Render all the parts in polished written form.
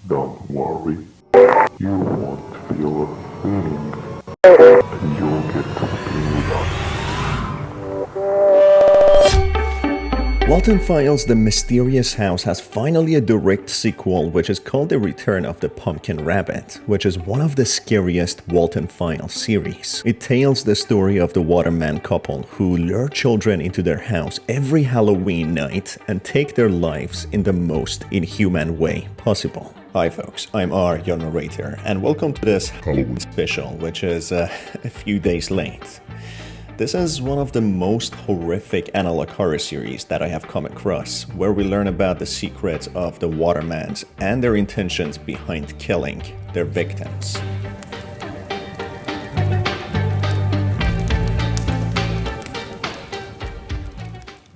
Don't worry. You won't feel a thing. And you'll get to be with us. Walten Files The Mysterious House has finally a direct sequel, which is called The Return of the Pumpkin Rabbit, which is one of the scariest Walten Files series. It tells the story of the Waterman couple who lure children into their house every Halloween night and take their lives in the most inhuman way possible. Hi folks, I'm R, your narrator, and welcome to this Halloween special, which is a few days late. This is one of the most horrific analog horror series that I have come across, where we learn about the secrets of the Watermans and their intentions behind killing their victims.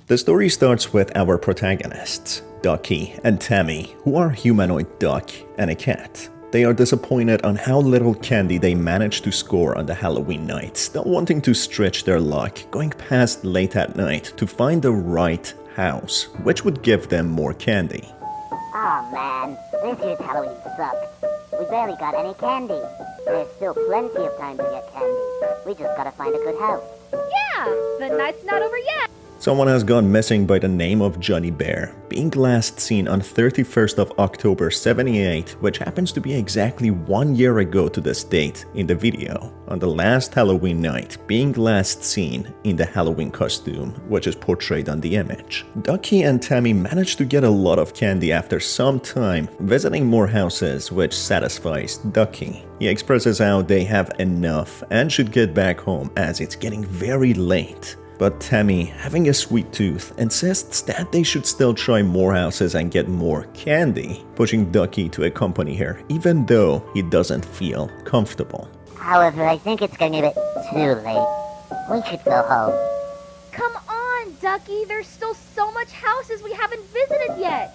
The story starts with our protagonists, Ducky and Tammy, who are a humanoid duck and a cat. They are disappointed on how little candy they managed to score on the Halloween night, still wanting to stretch their luck, going past late at night to find the right house, which would give them more candy. Aw man, this year's Halloween sucked. We barely got any candy. There's still plenty of time to get candy. We just gotta find a good house. Yeah, the night's not over yet. Someone has gone missing by the name of Johnny Bear, being last seen on 31st of October 78, which happens to be exactly 1 year ago to this date in the video, on the last Halloween night, being last seen in the Halloween costume, which is portrayed on the image. Ducky and Tammy managed to get a lot of candy after some time, visiting more houses, which satisfies Ducky. He expresses how they have enough and should get back home as it's getting very late. But Tammy, having a sweet tooth, insists that they should still try more houses and get more candy, pushing Ducky to accompany her even though he doesn't feel comfortable. However, I think it's getting a bit too late. We should go home. Come on, Ducky, there's still so much houses we haven't visited yet.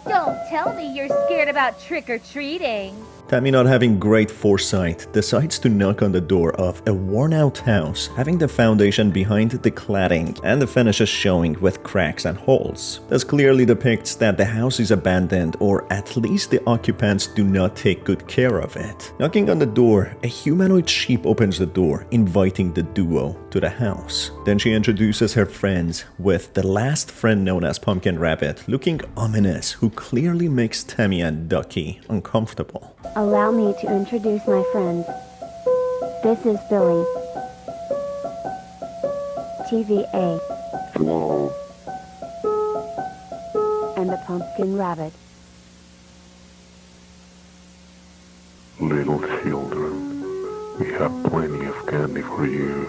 Don't tell me you're scared about trick-or-treating. Tammy, not having great foresight, decides to knock on the door of a worn-out house, having the foundation behind the cladding and the finishes showing with cracks and holes. This clearly depicts that the house is abandoned, or at least the occupants do not take good care of it. Knocking on the door, a humanoid sheep opens the door, inviting the duo to the house. Then she introduces her friends, with the last friend known as Pumpkin Rabbit looking ominous, who clearly makes Tammy and Ducky uncomfortable. Allow me to introduce my friends. This is Billy. TVA. Hello. And the Pumpkin Rabbit. Little children, we have plenty of candy for you.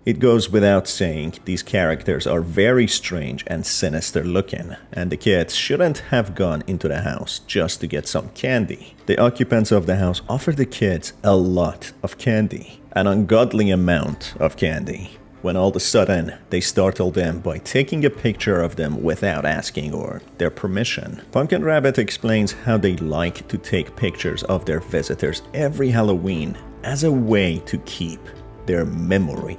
It goes without saying, these characters are very strange and sinister looking, and the kids shouldn't have gone into the house just to get some candy. The occupants of the house offer the kids a lot of candy, an ungodly amount of candy, when all of a sudden they startle them by taking a picture of them without asking or their permission. Pumpkin Rabbit explains how they like to take pictures of their visitors every Halloween as a way to keep their memory.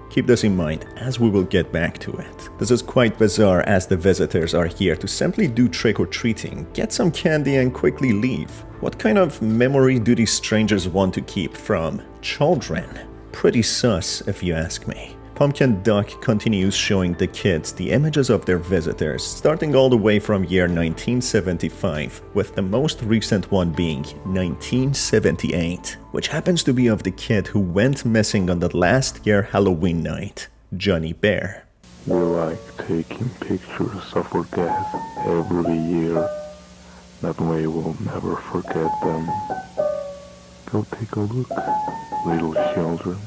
Keep this in mind as we will get back to it. This is quite bizarre as the visitors are here to simply do trick-or-treating, get some candy and quickly leave. What kind of memory do these strangers want to keep from children? Pretty sus if you ask me. Pumpkin Duck continues showing the kids the images of their visitors, starting all the way from year 1975, with the most recent one being 1978, which happens to be of the kid who went missing on the last year Halloween night, Johnny Bear. We like taking pictures of our guests every year. That way we'll never forget them. Go take a look, little children.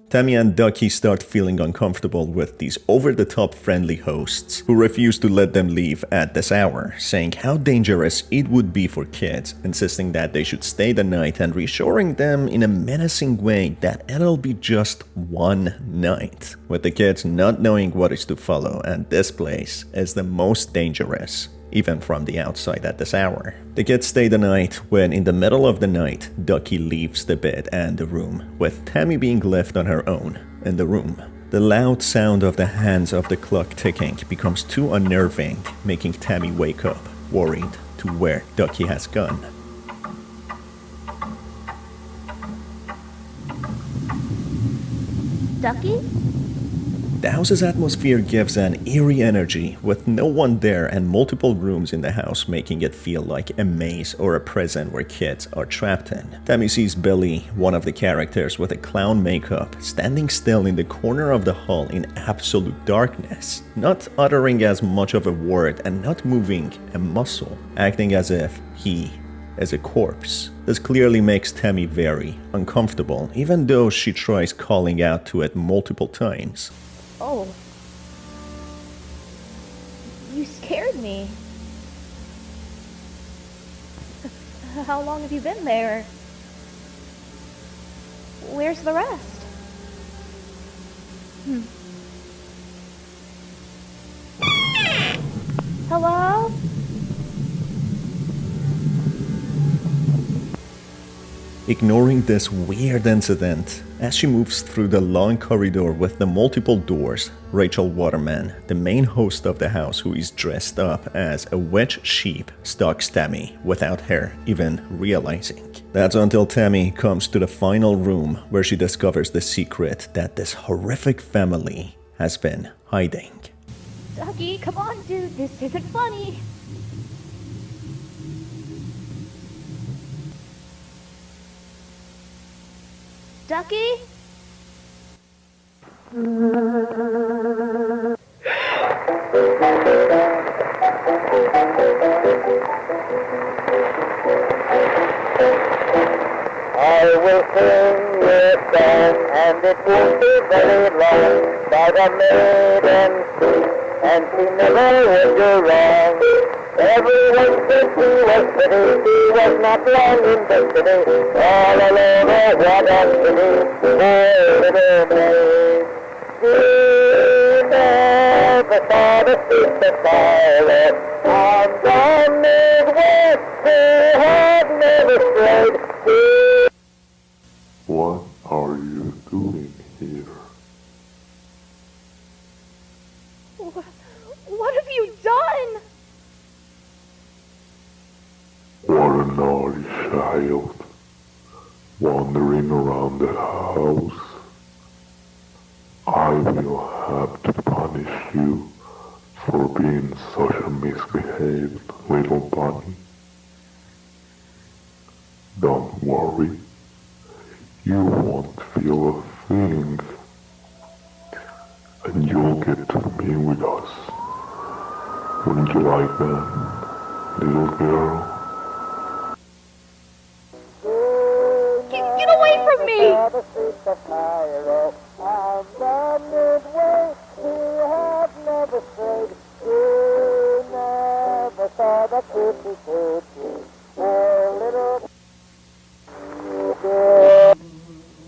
Tammy and Ducky start feeling uncomfortable with these over-the-top friendly hosts who refuse to let them leave at this hour, saying how dangerous it would be for kids, insisting that they should stay the night and reassuring them in a menacing way that it'll be just one night, with the kids not knowing what is to follow, and this place is the most dangerous, even from the outside at this hour. The kids stay the night when, in the middle of the night, Ducky leaves the bed and the room, with Tammy being left on her own in the room. The loud sound of the hands of the clock ticking becomes too unnerving, making Tammy wake up, worried to where Ducky has gone. Ducky? The house's atmosphere gives an eerie energy, with no one there and multiple rooms in the house, making it feel like a maze or a prison where kids are trapped in. Tammy sees Billy, one of the characters with a clown makeup, standing still in the corner of the hall in absolute darkness, not uttering as much of a word and not moving a muscle, acting as if he is a corpse. This clearly makes Tammy very uncomfortable, even though she tries calling out to it multiple times. Oh. You scared me. How long have you been there? Where's the rest? Hello? Ignoring this weird incident, as she moves through the long corridor with the multiple doors, Rachel Waterman, the main host of the house who is dressed up as a witch sheep, stalks Tammy without her even realizing. That's until Tammy comes to the final room where she discovers the secret that this horrific family has been hiding. Ducky, come on, dude. This isn't funny. Ducky? I will sing you a song, and it won't be very long, about a maiden sweet, and she never would do wrong. Everyone said she was pretty, she was not long in the city, all alone, oh what a pity, poor little maid. She never saw the streets of fire, on the Midwest she had never strayed. What are you doing here? What have you done? What a naughty child, wandering around the house. I will have to punish you for being such a misbehaved little bunny. Don't worry, you won't feel a thing, and you'll get to be with us. Wouldn't you like that, little girl? Get away from me!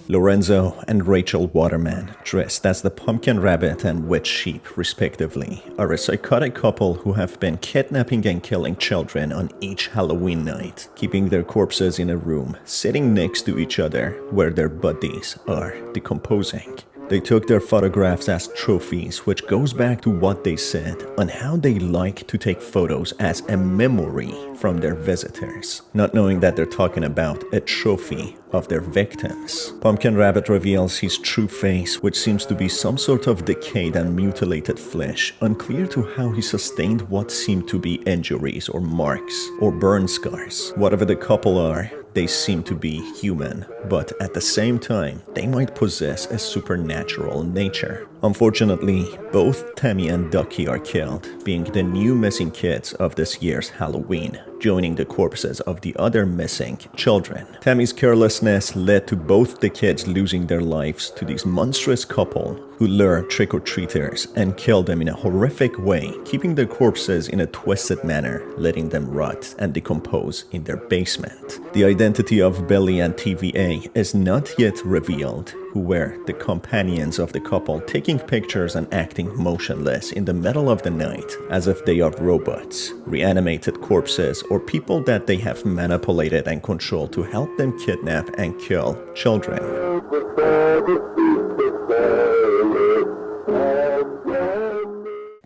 Lorenzo and Rachel Waterman, dressed as the Pumpkin Rabbit and Witch Sheep respectively, are a psychotic couple who have been kidnapping and killing children on each Halloween night, keeping their corpses in a room, sitting next to each other where their bodies are decomposing. They took their photographs as trophies, which goes back to what they said on how they like to take photos as a memory from their visitors, not knowing that they're talking about a trophy of their victims. Pumpkin Rabbit reveals his true face, which seems to be some sort of decayed and mutilated flesh, unclear to how he sustained what seemed to be injuries or marks or burn scars. Whatever the couple are, they seem to be human, but at the same time, they might possess a supernatural nature. Unfortunately, both Tammy and Ducky are killed, being the new missing kids of this year's Halloween, joining the corpses of the other missing children. Tammy's carelessness led to both the kids losing their lives to this monstrous couple who lure trick-or-treaters and kill them in a horrific way, keeping their corpses in a twisted manner, letting them rot and decompose in their basement. The identity of Billy and TVA is not yet revealed, who were the companions of the couple, taking pictures and acting motionless in the middle of the night as if they are robots, reanimated corpses, or people that they have manipulated and controlled to help them kidnap and kill children.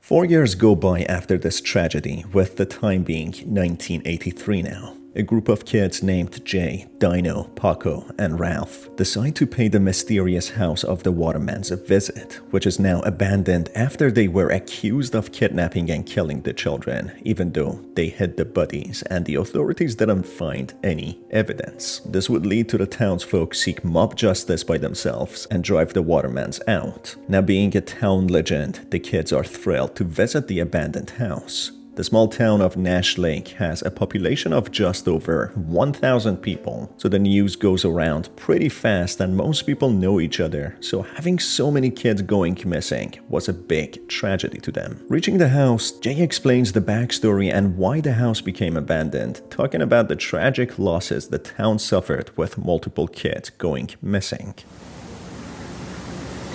4 years go by after this tragedy, with the time being 1983 now. A group of kids named Jay, Dino, Paco, and Ralph decide to pay the mysterious house of the Watermans a visit, which is now abandoned after they were accused of kidnapping and killing the children, even though they hid the bodies and the authorities didn't find any evidence. This would lead to the townsfolk seek mob justice by themselves and drive the Watermans out. Now, being a town legend, the kids are thrilled to visit the abandoned house. The small town of Nash-Lake has a population of just over 1,000 people, so the news goes around pretty fast and most people know each other, so having so many kids going missing was a big tragedy to them. Reaching the house, Jay explains the backstory and why the house became abandoned, talking about the tragic losses the town suffered with multiple kids going missing.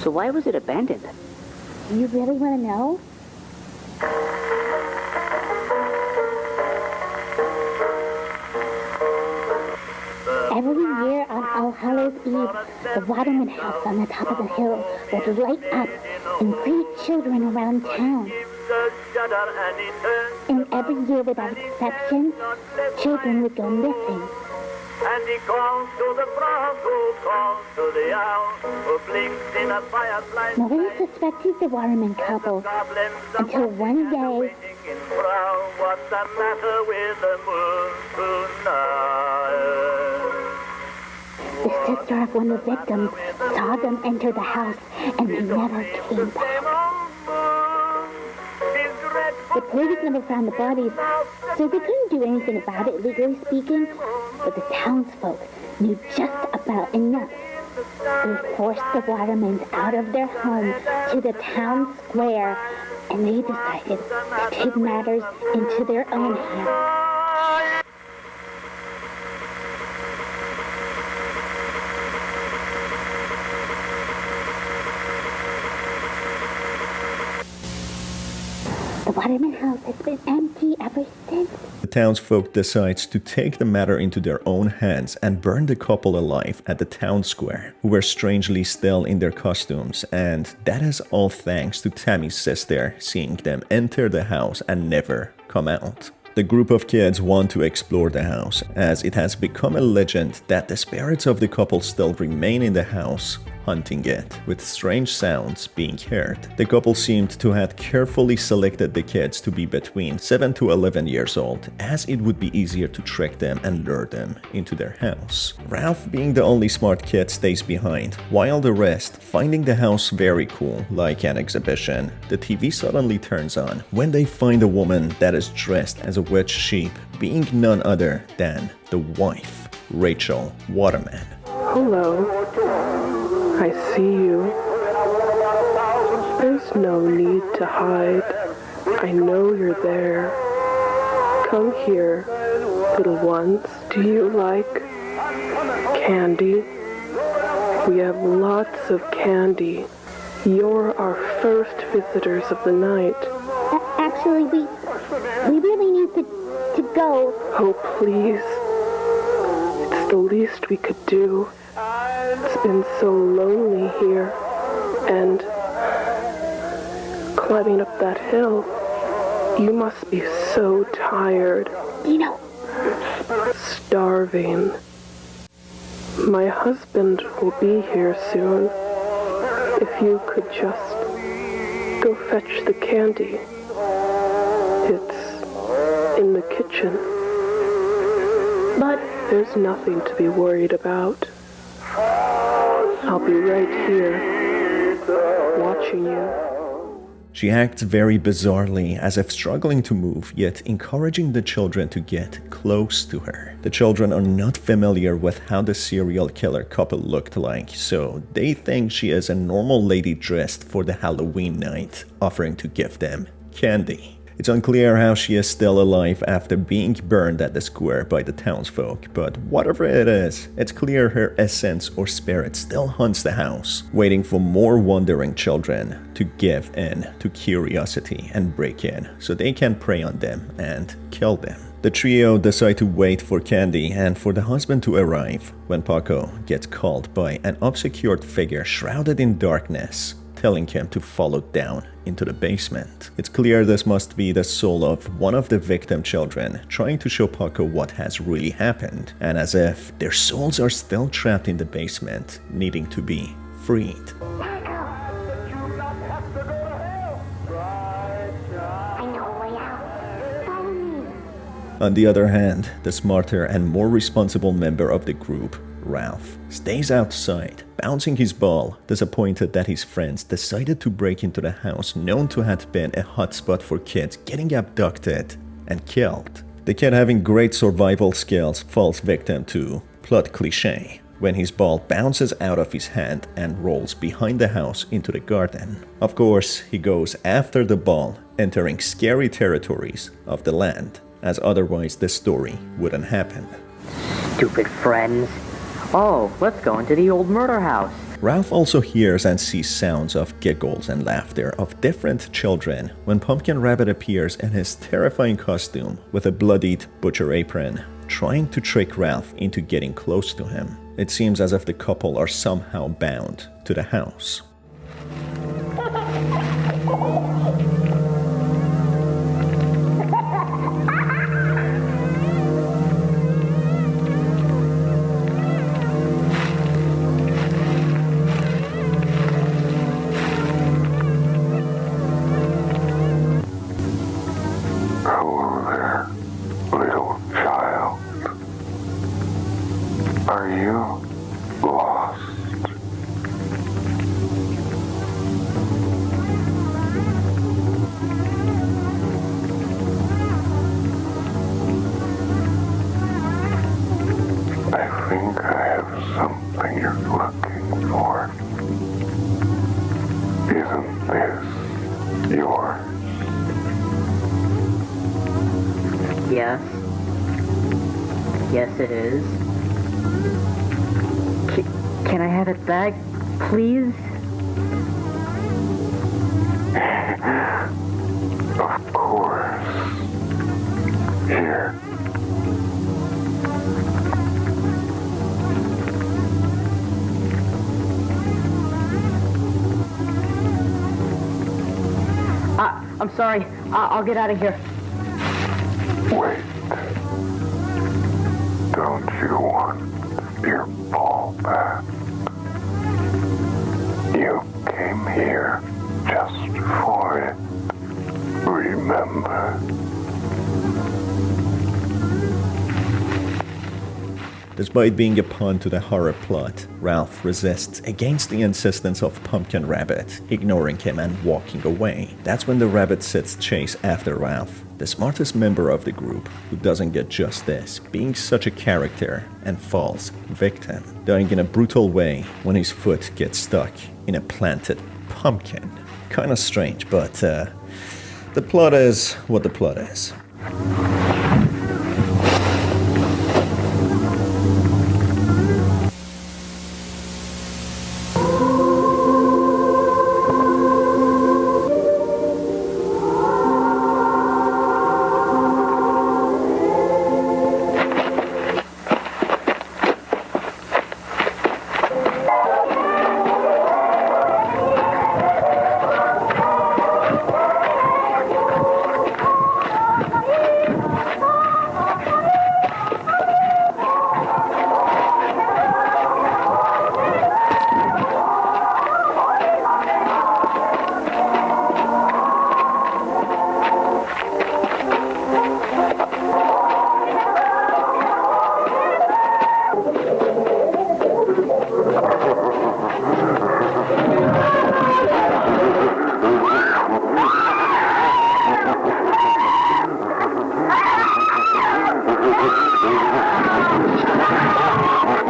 So why was it abandoned? You really want to know? Every year on All Hallows Eve, the Waterman house on the top of the hill would light up and greet children around town. And every year without exception, children would go missing. And he calls to the frog who calls to the owl who blinks in a firelight. Nobody suspected the Waterman couple until one day. What's the matter with the moon tonight? The sister of one of the victims saw them enter the house and they never came back. The police never found the bodies, so they couldn't do anything about it, legally speaking, but the townsfolk knew just about enough. They forced the Watermans out of their home to the town square, and they decided to take matters into their own hands. The Waterman house has been empty ever since. The townsfolk decides to take the matter into their own hands and burn the couple alive at the town square, who were strangely still in their costumes, and that is all thanks to Tammy's sister seeing them enter the house and never come out. The group of kids want to explore the house, as it has become a legend that the spirits of the couple still remain in the house, hunting it, with strange sounds being heard. The couple seemed to have carefully selected the kids to be between 7 to 11 years old, as it would be easier to trick them and lure them into their house. Ralph, being the only smart kid, stays behind, while the rest, finding the house very cool, like an exhibition. The TV suddenly turns on when they find a woman that is dressed as a witch sheep, being none other than the wife, Rachel Waterman. Hello. I see you. There's no need to hide. I know you're there. Come here, little ones. Do you like candy? We have lots of candy. You're our first visitors of the night. Actually, we really need to go. Oh, please. It's the least we could do. It's been so lonely here, and climbing up that hill, you must be so tired. Starving. My husband will be here soon. If you could just go fetch the candy. It's in the kitchen. But there's nothing to be worried about. I'll be right here, watching you. She acts very bizarrely, as if struggling to move, yet encouraging the children to get close to her. The children are not familiar with how the serial killer couple looked like, so they think she is a normal lady dressed for the Halloween night, offering to give them candy. It's unclear how she is still alive after being burned at the square by the townsfolk, but whatever it is, it's clear her essence or spirit still haunts the house, waiting for more wandering children to give in to curiosity and break in so they can prey on them and kill them. The trio decide to wait for Candy and for the husband to arrive when Paco gets called by an obscured figure shrouded in darkness, telling him to follow down into the basement. It's clear this must be the soul of one of the victim children trying to show Paco what has really happened, and as if their souls are still trapped in the basement, needing to be freed. On the other hand, the smarter and more responsible member of the group, Ralph, stays outside, bouncing his ball, disappointed that his friends decided to break into the house known to have been a hotspot for kids getting abducted and killed. The kid, having great survival skills, falls victim to plot cliché when his ball bounces out of his hand and rolls behind the house into the garden. Of course, he goes after the ball, entering scary territories of the land, as otherwise the story wouldn't happen. Stupid friends. Oh, let's go into the old murder house. Ralph also hears and sees sounds of giggles and laughter of different children when Pumpkin Rabbit appears in his terrifying costume with a bloodied butcher apron, trying to trick Ralph into getting close to him. It seems as if the couple are somehow bound to the house. Hello there, little child. Are you lost? I think I have something you're looking for. Isn't this yours? Yes. Yes, it is. Can I have it back, please? Of course. Here. I'm sorry. I'll get out of here. Wait. Don't you want your ball back? You came here just for it. Remember? Despite being a pawn to the horror plot, Ralph resists against the insistence of Pumpkin Rabbit, ignoring him and walking away. That's when the rabbit sets chase after Ralph, the smartest member of the group, who doesn't get justice, being such a character, and falls victim, dying in a brutal way when his foot gets stuck in a planted pumpkin. Kinda strange, but the plot is what the plot is.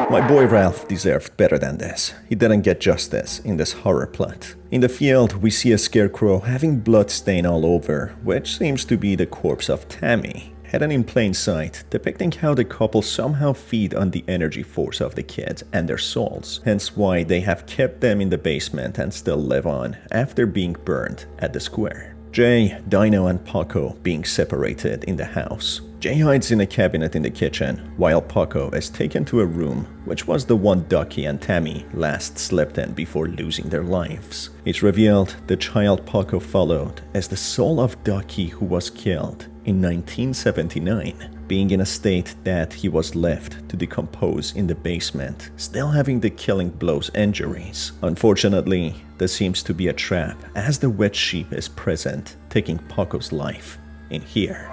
My boy Ralph deserved better than this. He didn't get justice in this horror plot. In the field, we see a scarecrow having blood stain all over, which seems to be the corpse of Tammy, hidden in plain sight, depicting how the couple somehow feed on the energy force of the kids and their souls, hence why they have kept them in the basement and still live on after being burned at the square. Jay, Dino, and Paco being separated in the house. Jay hides in a cabinet in the kitchen, while Paco is taken to a room, which was the one Ducky and Tammy last slept in before losing their lives. It's revealed the child Paco followed is the soul of Ducky, who was killed in 1979, being in a state that he was left to decompose in the basement, still having the killing blows injuries. Unfortunately, this seems to be a trap, as the wet sheep is present, taking Paco's life in here.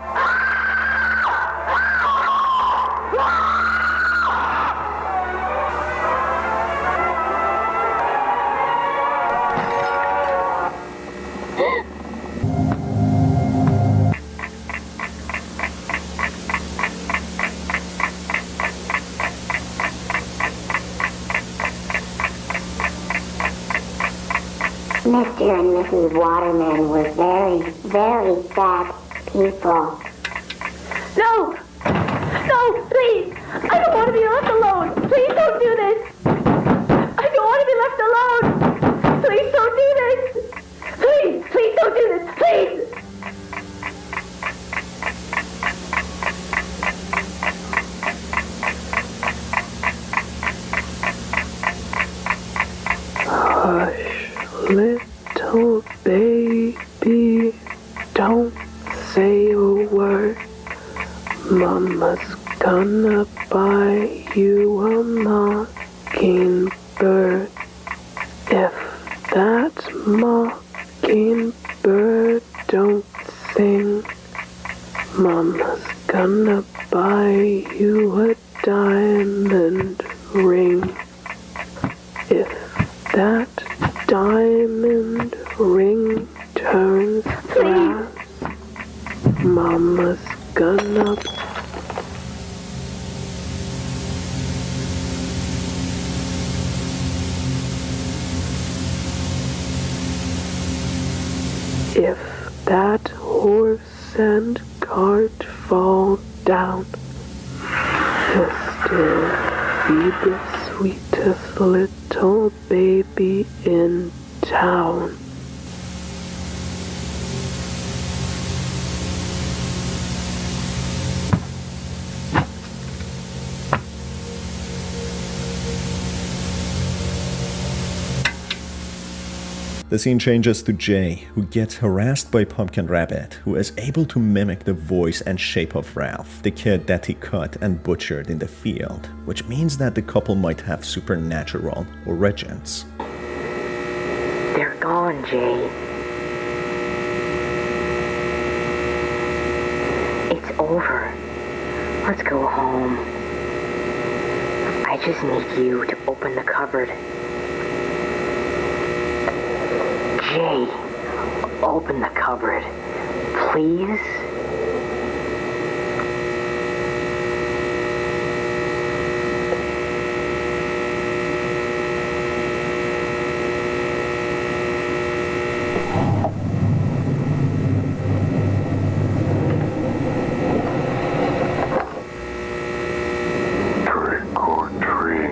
Mr. and Mrs. Waterman were very, very bad people. No! No, please! I don't want to be left alone! Please don't do this! I don't want to be left alone! Please don't do this! Please! Please don't do this! Please! Hush, little baby, don't say a word. Mama's gonna buy you a mockingbird. If that mockingbird don't sing, Mama's gonna buy you a diamond ring. If that diamond ring turns glass, Mama's gonna... If that horse and cart fall down, you'll still be the sweetest little baby in town. The scene changes to Jay, who gets harassed by Pumpkin Rabbit, who is able to mimic the voice and shape of Ralph, the kid that he cut and butchered in the field, which means that the couple might have supernatural origins. They're gone, Jay. It's over. Let's go home. I just need you to open the cupboard. Jay, open the cupboard, please. Trick or treat.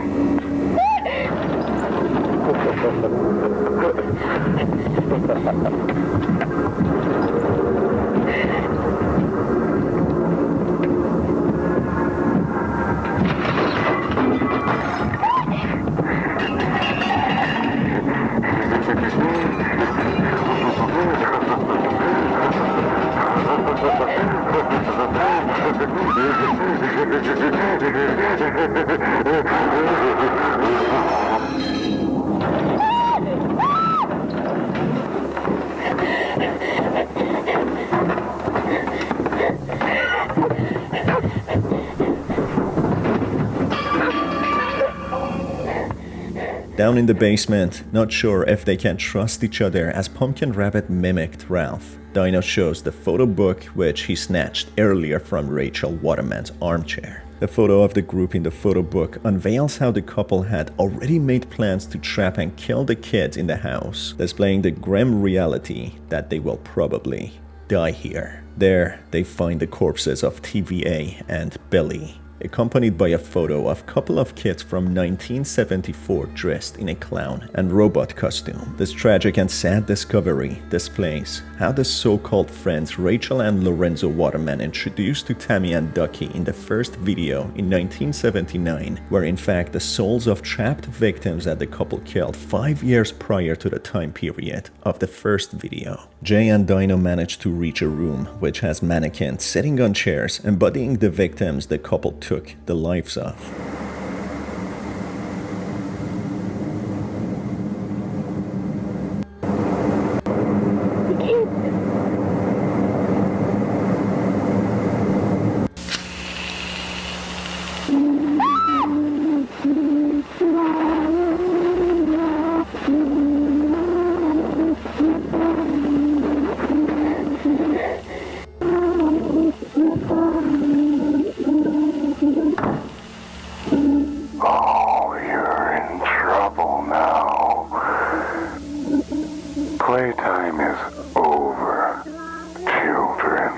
Down in the basement, not sure if they can trust each other as Pumpkin Rabbit mimicked Ralph. Dino shows the photo book which he snatched earlier from Rachel Waterman's armchair. The photo of the group in the photo book unveils how the couple had already made plans to trap and kill the kids in the house, displaying the grim reality that they will probably die here. There, they find the corpses of TVA and Billy. accompanied by a photo of a couple of kids from 1974 dressed in a clown and robot costume. This tragic and sad discovery displays how the so-called friends Rachel and Lorenzo Waterman introduced to Tammy and Ducky in the first video in 1979 were in fact the souls of trapped victims that the couple killed 5 years prior to the time period of the first video. Jay and Dino managed to reach a room which has mannequins sitting on chairs embodying the victims the couple took the lives of. Playtime is over, children.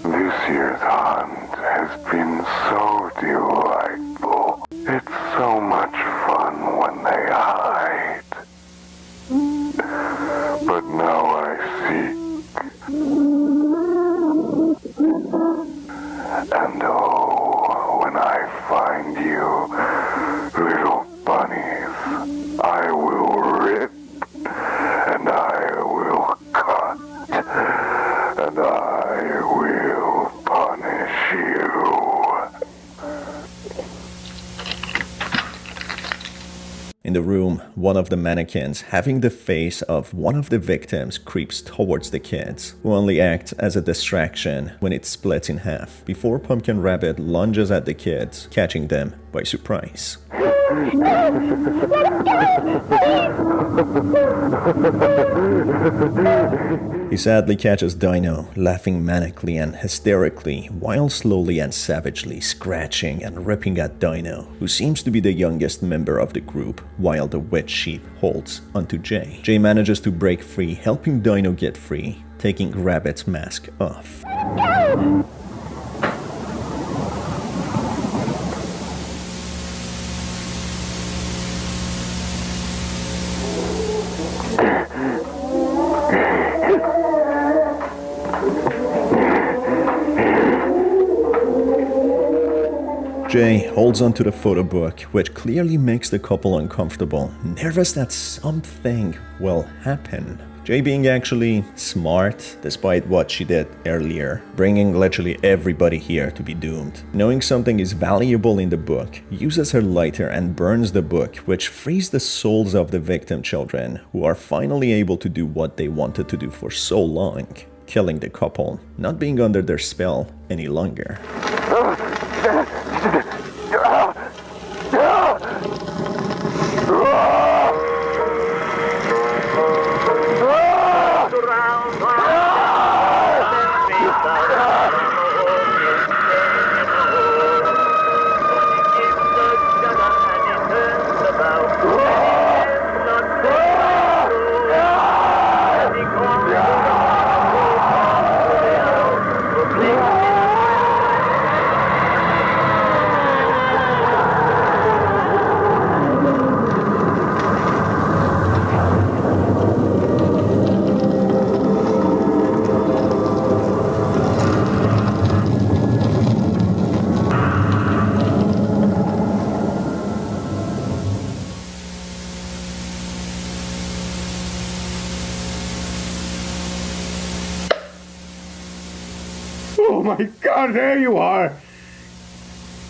This year's hunt has been so delightful. It's so much fun when they hide. But now I seek. And oh, when I find you, little bunnies, I will rip, and I will cut, and I will punish you. In the room, one of the mannequins, having the face of one of the victims, creeps towards the kids, who only act as a distraction when it splits in half, before Pumpkin Rabbit lunges at the kids, catching them by surprise. He sadly catches Dino, laughing manically and hysterically, while slowly and savagely scratching and ripping at Dino, who seems to be the youngest member of the group, while the witch sheep holds onto Jay. Jay manages to break free, helping Dino get free, taking Rabbit's mask off. Jay holds onto the photo book, which clearly makes the couple uncomfortable, nervous that something will happen. Jay being actually smart, despite what she did earlier, bringing literally everybody here to be doomed. Knowing something is valuable in the book, uses her lighter and burns the book, which frees the souls of the victim children, who are finally able to do what they wanted to do for so long, killing the couple, not being under their spell any longer. Oh my God, there you are!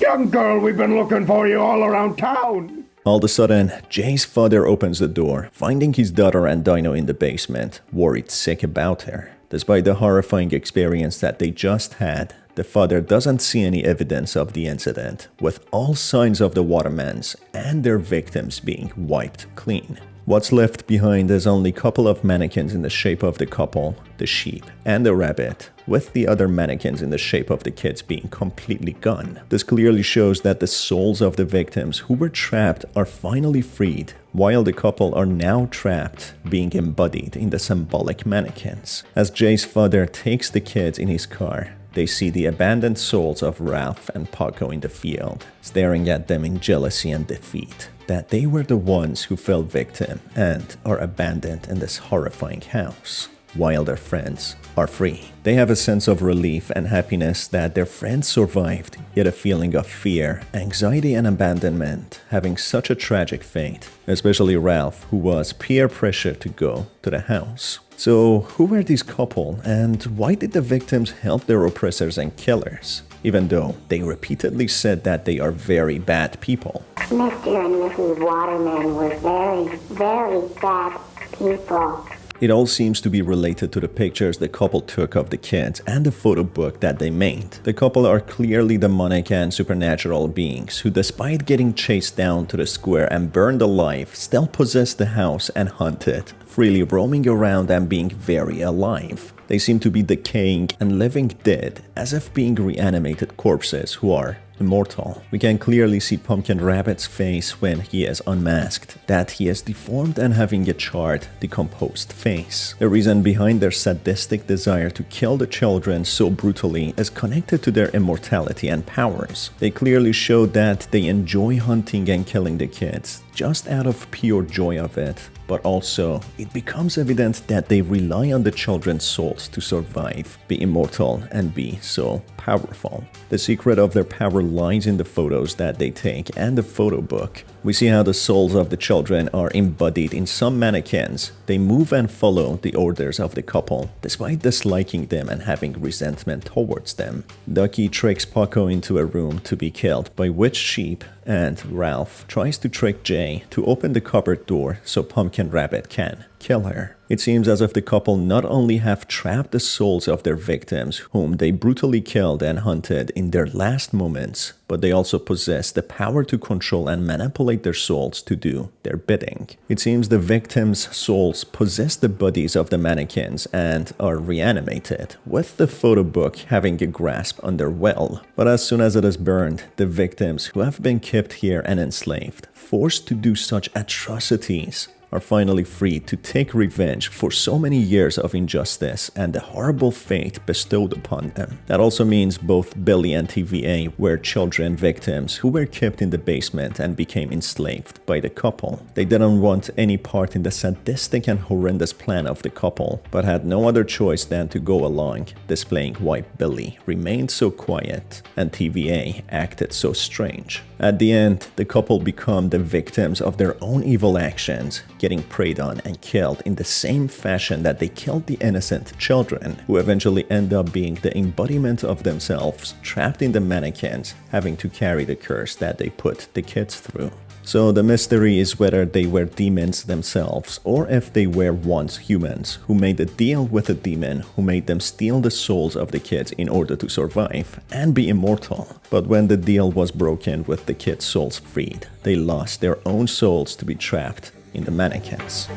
Young girl, we've been looking for you all around town! All of a sudden, Jay's father opens the door, finding his daughter and Dino in the basement, worried sick about her. Despite the horrifying experience that they just had, the father doesn't see any evidence of the incident, with all signs of the Watermans and their victims being wiped clean. What's left behind is only a couple of mannequins in the shape of the couple, the sheep, and the rabbit, with the other mannequins in the shape of the kids being completely gone. This clearly shows that the souls of the victims who were trapped are finally freed, while the couple are now trapped, being embodied in the symbolic mannequins. As Jay's father takes the kids in his car, they see the abandoned souls of Ralph and Paco in the field, staring at them in jealousy and defeat, that they were the ones who fell victim and are abandoned in this horrifying house, while their friends are free. They have a sense of relief and happiness that their friends survived, yet a feeling of fear, anxiety and abandonment, having such a tragic fate, especially Ralph, who was peer pressured to go to the house. So who were these couple, and why did the victims help their oppressors and killers, even though they repeatedly said that they are very bad people? Mr. and Mrs. Waterman were very, very bad people. It all seems to be related to the pictures the couple took of the kids and the photo book that they made. The couple are clearly demonic and supernatural beings who, despite getting chased down to the square and burned alive, still possess the house and hunt it, freely roaming around and being very alive. They seem to be decaying and living dead, as if being reanimated corpses who are immortal. We can clearly see Pumpkin Rabbit's face when he is unmasked, that he is deformed and having a charred, decomposed face. The reason behind their sadistic desire to kill the children so brutally is connected to their immortality and powers. They clearly show that they enjoy hunting and killing the kids, just out of pure joy of it. But also, it becomes evident that they rely on the children's souls to survive, be immortal, and be so powerful. The secret of their power lies in the photos that they take and the photo book. We see how the souls of the children are embodied in some mannequins. They move and follow the orders of the couple, despite disliking them and having resentment towards them. Ducky tricks Paco into a room to be killed by witch sheep, and Ralph tries to trick Jay to open the cupboard door so Pumpkin Rabbit can kill her. It seems as if the couple not only have trapped the souls of their victims, whom they brutally killed and hunted in their last moments, but they also possess the power to control and manipulate their souls to do their bidding. It seems the victims' souls possess the bodies of the mannequins and are reanimated, with the photo book having a grasp on their will. But as soon as it is burned, the victims who have been kept here and enslaved, forced to do such atrocities, are finally free to take revenge for so many years of injustice and the horrible fate bestowed upon them. That also means both Billy and TVA were children victims who were kept in the basement and became enslaved by the couple. They didn't want any part in the sadistic and horrendous plan of the couple, but had no other choice than to go along, displaying why Billy remained so quiet and TVA acted so strange. At the end, the couple become the victims of their own evil actions, getting preyed on and killed in the same fashion that they killed the innocent children, who eventually end up being the embodiment of themselves, trapped in the mannequins, having to carry the curse that they put the kids through. So the mystery is whether they were demons themselves, or if they were once humans who made a deal with a demon who made them steal the souls of the kids in order to survive and be immortal. But when the deal was broken with the kids' souls freed, they lost their own souls to be trapped in the mannequins.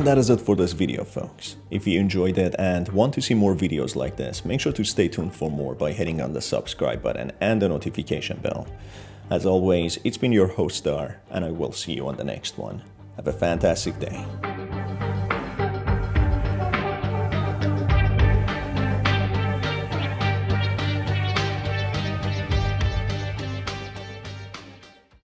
And that is it for this video, folks. If you enjoyed it and want to see more videos like this, make sure to stay tuned for more by hitting on the subscribe button and the notification bell. As always, it's been your host Star, and I will see you on the next one. Have a fantastic day.